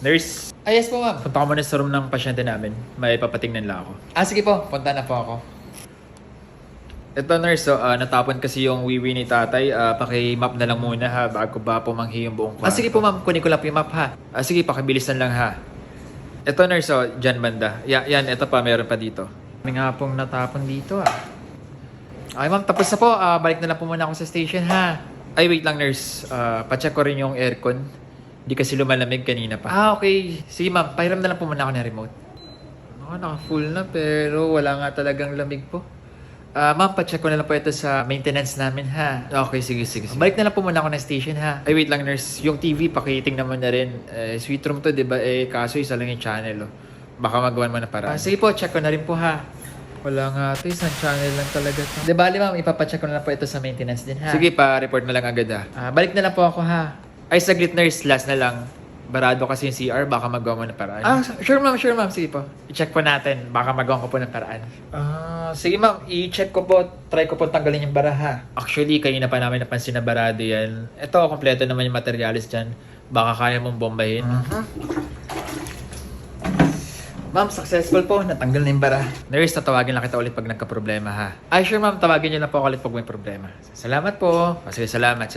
Nurse, Yes po, ma'am. punta ko muna sa room ng pasyente namin. May papatingnan lang ako. Sige po. Punta na po ako. Ito nurse, natapon kasi yung wiwi ni tatay. Paki-map na lang muna ha, bago ba pumanghi yung buong kwarto. Sige po, ma'am. Kunin ko lang po yung map, ha. Sige, pakibilisan lang ha. Ito nurse, dyan banda. Yan, ito pa, meron pa dito. May nga pong natapon dito Ay, ma'am. Tapos na po. Balik na lang po muna ako sa station, ha. Ay, wait lang nurse. Pacheck ko rin yung aircon. Hindi kasi lumalamig kanina pa. Okay. Sige, ma'am. Pahiram na lang po muna ako ng remote. Naka-full na pero wala nga talagang lamig po. Ma'am, pacheck ko na lang po ito sa maintenance namin ha. Okay, sige. Balik na lang po muna ako ng station, ha. Ay, wait lang nurse. Yung TV, pakitingnan mo na rin. Sweet room to, di ba? Kaso isa lang yung channel, Baka magawan mo na para. Sige po. Check ko na rin po, ha. Wala nga ito. Isang channel lang talaga to. Di bali, ma'am. Ipapacheck ko na lang po ito sa maintenance din, ha. Sige, pa-report na lang agad Balik na lang po ako, ha. Ay, saglit nurse. Last na lang. Barado kasi yung CR. Baka magawa mo na paraan. Sure, ma'am. Sige po. I-check po natin. Baka magawa ko po ng paraan. Sige, ma'am. I-check ko po. Try ko po tanggalin yung bara, ha. Actually, kanina pa namin napansin na barado yan. Ito, kompleto naman yung materialis dyan. Baka kaya mong bombahin. Ma'am, successful po. Natanggal na yung bara. Nurse, tatawagin lang kita ulit pag nagka-problema ha. Sure, ma'am. Tawagin niyo na po ako ulit pag may problema. Salamat po. Sige, salamat.